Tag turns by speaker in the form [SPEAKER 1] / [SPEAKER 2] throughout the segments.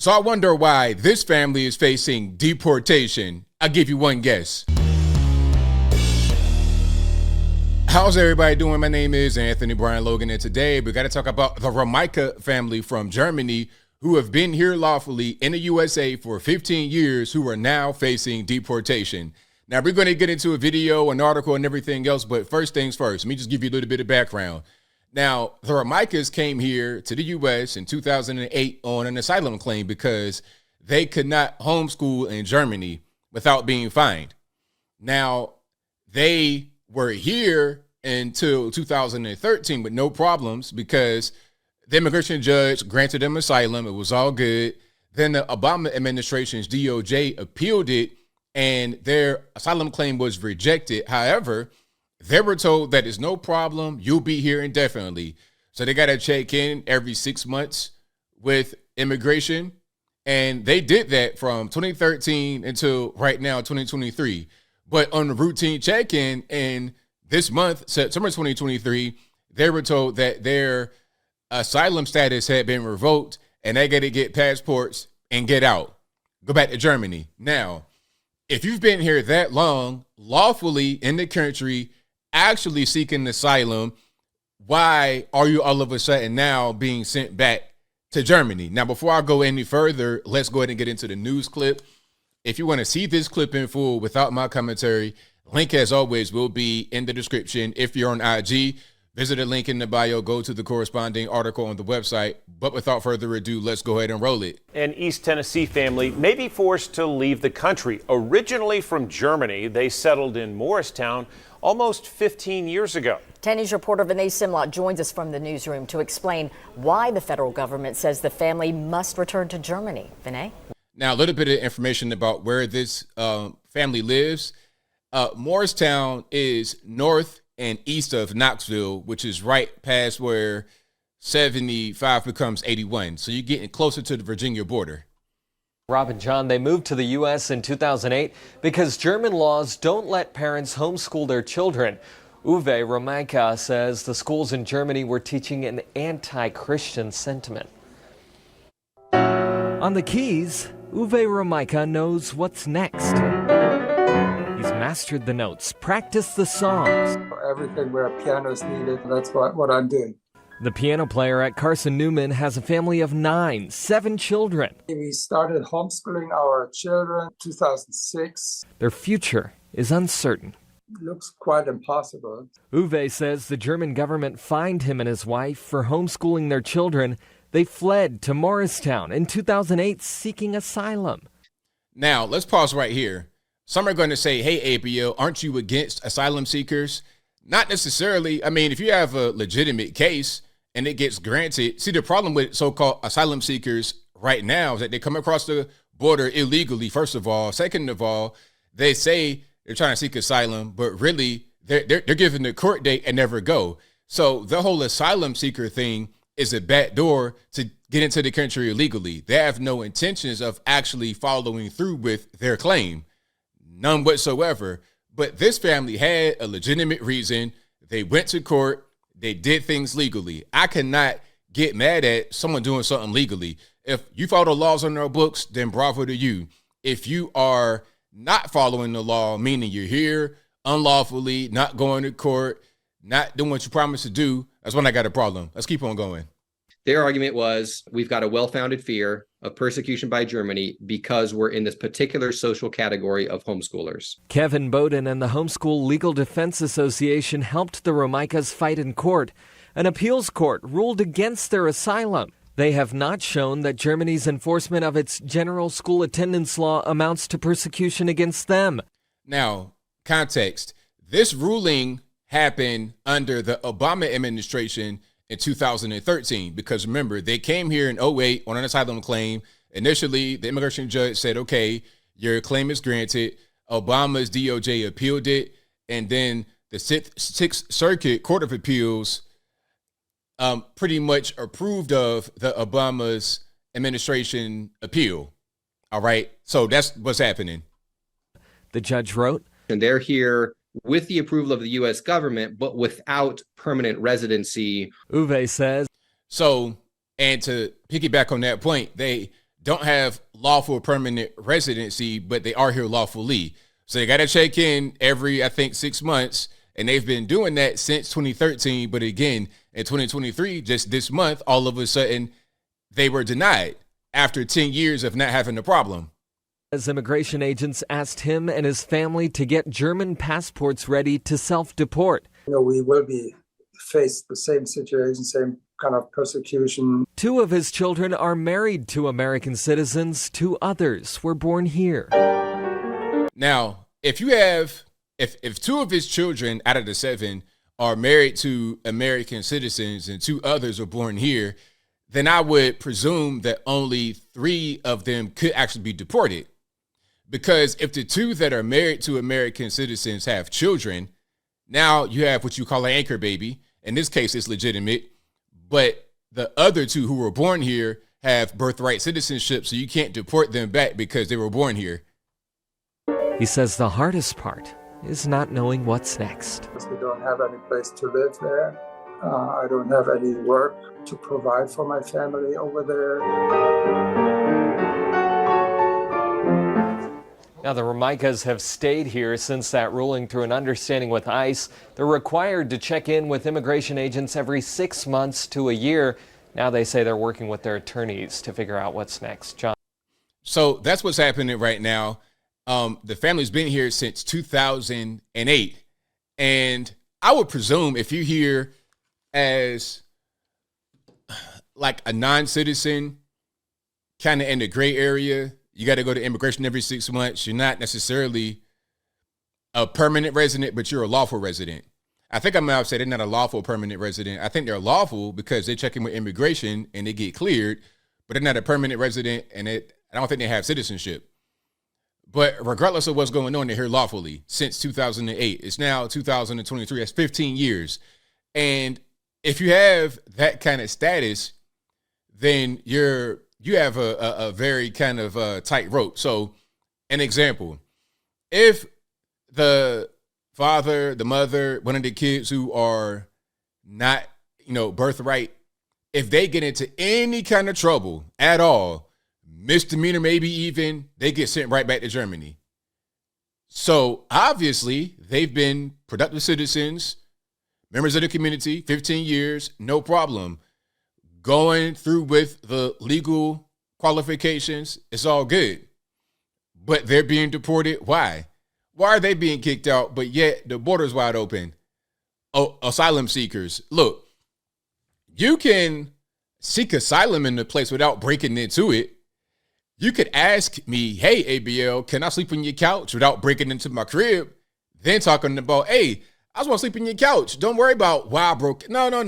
[SPEAKER 1] So I wonder why this family is facing deportation. I'll give you one guess. How's everybody doing? My name is Anthony Brian Logan, and today we got to talk about the Romeika family from Germany who have been here lawfully in the USA for 15 years who are now facing deportation. Now, we're going to get into a video, an article, and everything else, but first things first, let me just give you a little bit of background. Now, the Romeikas came here to the U.S. in 2008 on an asylum claim because they could not homeschool in Germany without being fined. Now, they were here until 2013 with no problems because the immigration judge granted them asylum. It was all good. Then the Obama administration's DOJ appealed it, and their asylum claim was rejected. However, they were told that it's no problem. You'll be here indefinitely. So they got to check in every 6 months with immigration. And they did that from 2013 until right now, 2023. But on the routine check-in in this month, September 2023, they were told that their asylum status had been revoked and they got to get passports and get out. Go back to Germany. Now, if you've been here that long, lawfully in the country, actually seeking asylum, why are you all of a sudden now being sent back to Germany? Now, before I go any further, let's go ahead and get into the news clip. If you want to see this clip in full without my commentary, link as always will be in the description. If you're on IG, visit the link in the bio, go to the corresponding article on the website. But without further ado, let's go ahead and roll it.
[SPEAKER 2] An East Tennessee family may be forced to leave the country. Originally from Germany, they settled in Morristown almost 15 years ago.
[SPEAKER 3] 10 News reporter Vinay Simlot joins us from the newsroom to explain why the federal government says the family must return to Germany. Vinay?
[SPEAKER 1] Now, a little bit of information about where this family lives. Morristown is north and east of Knoxville, which is right past where 75 becomes 81. So you're getting closer to the Virginia border.
[SPEAKER 4] Rob and John, they moved to the U.S. in 2008 because German laws don't let parents homeschool their children. Uwe Romeika says the schools in Germany were teaching an anti-Christian sentiment. On the keys, Uwe Romeika knows what's next. He's mastered the notes, practiced the songs.
[SPEAKER 5] Everything where a piano is needed, that's what I'm doing.
[SPEAKER 4] The piano player at Carson Newman has a family of 7 children.
[SPEAKER 5] We started homeschooling our children in 2006.
[SPEAKER 4] Their future is uncertain.
[SPEAKER 5] It looks quite impossible.
[SPEAKER 4] Uwe says the German government fined him and his wife for homeschooling their children. They fled to Morristown in 2008 seeking asylum.
[SPEAKER 1] Now, let's pause right here. Some are going to say, hey, APO, aren't you against asylum seekers? Not necessarily. I mean, if you have a legitimate case and it gets granted, see, the problem with so-called asylum seekers right now is that they come across the border illegally, first of all. Second of all, they say they're trying to seek asylum, but really they're given the court date and never go. So the whole asylum seeker thing is a backdoor to get into the country illegally. They have no intentions of actually following through with their claim. None whatsoever. But this family had a legitimate reason. They went to court. They did things legally. I cannot get mad at someone doing something legally. If you follow the laws on their books, then bravo to you. If you are not following the law, meaning you're here unlawfully, not going to court, not doing what you promised to do, that's when I got a problem. Let's keep on going.
[SPEAKER 6] Their argument was, we've got a well-founded fear of persecution by Germany because we're in this particular social category of homeschoolers.
[SPEAKER 4] Kevin Bowden and the Homeschool Legal Defense Association helped the Romeikas fight in court. An appeals court ruled against their asylum. They have not shown that Germany's enforcement of its general school attendance law amounts to persecution against them.
[SPEAKER 1] Now, context. This ruling happened under the Obama administration in 2013, because remember, they came here in 2008 on an asylum claim. Initially, the immigration judge said, okay, your claim is granted. Obama's DOJ appealed it. And then the Sixth Circuit Court of Appeals pretty much approved of the Obama's administration appeal. All right. So that's what's happening.
[SPEAKER 4] The judge wrote,
[SPEAKER 6] and they're here with the approval of the U.S. government, but without permanent residency.
[SPEAKER 4] Uwe says.
[SPEAKER 1] So, and to piggyback on that point, they don't have lawful permanent residency, but they are here lawfully. So they got to check in every, I think, 6 months. And they've been doing that since 2013. But again, in 2023, just this month, all of a sudden, they were denied after 10 years of not having a problem.
[SPEAKER 4] As immigration agents asked him and his family to get German passports ready to self-deport.
[SPEAKER 5] We will be faced the same situation, same kind of persecution.
[SPEAKER 4] 2 of his children are married to American citizens. 2 others were born here.
[SPEAKER 1] Now, if you have, if 2 of his children out of the 7 are married to American citizens and 2 others are born here, then I would presume that only 3 of them could actually be deported. Because if the 2 that are married to American citizens have children, now you have what you call an anchor baby. In this case, it's legitimate. But the other 2 who were born here have birthright citizenship, so you can't deport them back because they were born here.
[SPEAKER 4] He says the hardest part is not knowing what's next.
[SPEAKER 5] We don't have any place to live there. I don't have any work to provide for my family over there.
[SPEAKER 4] Now, the Romaikas have stayed here since that ruling through an understanding with ICE. They're required to check in with immigration agents every 6 months to a year. Now they say they're working with their attorneys to figure out what's next. John.
[SPEAKER 1] So that's what's happening right now. The family's been here since 2008. And I would presume if you're here as like a non-citizen, kind of in the gray area, you got to go to immigration every 6 months. You're not necessarily a permanent resident, but you're a lawful resident. I think I might have said they're not a lawful permanent resident. I think they're lawful because they check in with immigration and they get cleared, but they're not a permanent resident, and I don't think they have citizenship. But regardless of what's going on, they're here lawfully since 2008. It's now 2023. That's 15 years. And if you have that kind of status, then you have a very kind of tight rope. So an example, if the father, the mother, one of the kids who are not, birthright, if they get into any kind of trouble at all, misdemeanor, maybe even, they get sent right back to Germany. So obviously they've been productive citizens, members of the community, 15 years, no problem. Going through with the legal qualifications, it's all good. But they're being deported. Why? Why are they being kicked out, but yet the border's wide open? Oh, asylum seekers. Look, you can seek asylum in the place without breaking into it. You could ask me, hey, ABL, can I sleep on your couch without breaking into my crib? Then talking about, hey, I just want to sleep on your couch. Don't worry about why I broke it. No.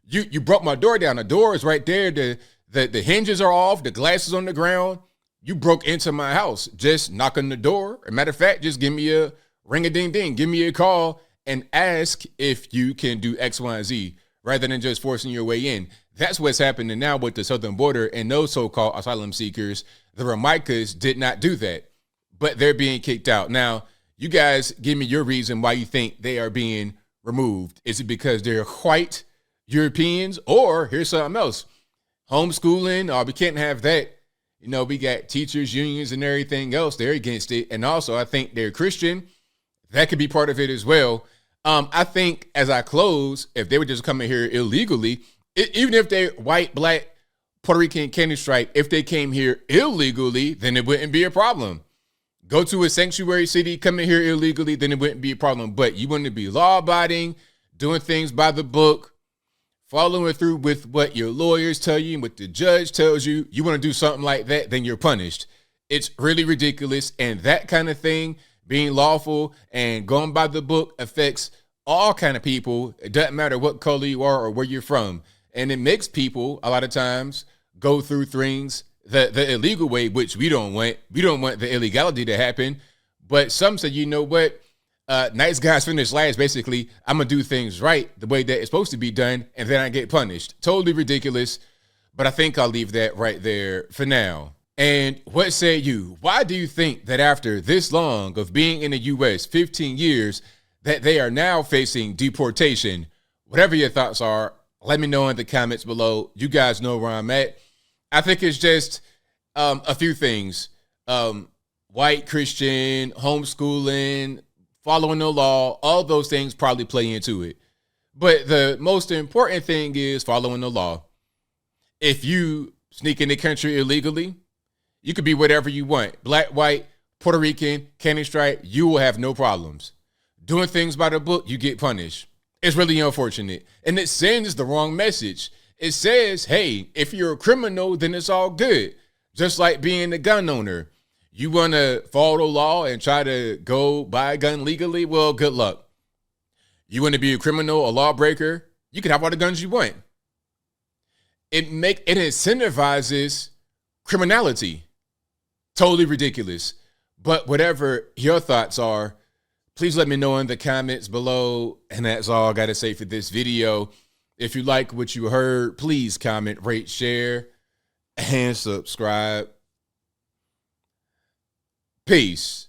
[SPEAKER 1] You broke my door down. The door is right there. The hinges are off. The glass is on the ground. You broke into my house. Just knock on the door. As a matter of fact, just give me a ring-a-ding-ding. Give me a call and ask if you can do X, Y, and Z rather than just forcing your way in. That's what's happening now with the southern border and those so-called asylum seekers. The Romaikas did not do that, but they're being kicked out. Now, you guys give me your reason why you think they are being removed. Is it because they're white Europeans, or here's something else? Homeschooling, we can't have that. We got teachers unions and everything else. They're against it. And also, I think they're Christian. That could be part of it as well. I think as I close, if they were just coming here illegally, even if they're white, black, Puerto Rican, Candy Stripe, if they came here illegally, then it wouldn't be a problem. Go to a sanctuary city, come in here illegally, then it wouldn't be a problem. But you want to be law-abiding, doing things by the book, following through with what your lawyers tell you and what the judge tells you. You want to do something like that, then you're punished. It's really ridiculous. And that kind of thing, being lawful and going by the book, affects all kind of people. It doesn't matter what color you are or where you're from. And it makes people, a lot of times, go through things the illegal way, which we don't want. We don't want the illegality to happen. But some say, you know what? Nice guys finish last. Basically, I'm going to do things right the way that it's supposed to be done, and then I get punished. Totally ridiculous. But I think I'll leave that right there for now. And what say you? Why do you think that after this long of being in the U.S., 15 years, that they are now facing deportation? Whatever your thoughts are, let me know in the comments below. You guys know where I'm at. I think it's just A few things. White Christian, homeschooling, following the law, all those things probably play into it. But the most important thing is following the law. If you sneak in the country illegally, you could be whatever you want. Black, white, Puerto Rican, candy stripe, you will have no problems. Doing things by the book, you get punished. It's really unfortunate. And it sends the wrong message. It says, hey, if you're a criminal, then it's all good. Just like being a gun owner. You want to follow the law and try to go buy a gun legally? Well, good luck. You want to be a criminal, a lawbreaker? You can have all the guns you want. It incentivizes criminality. Totally ridiculous. But whatever your thoughts are, please let me know in the comments below. And that's all I got to say for this video. If you like what you heard, please comment, rate, share, and subscribe. Peace.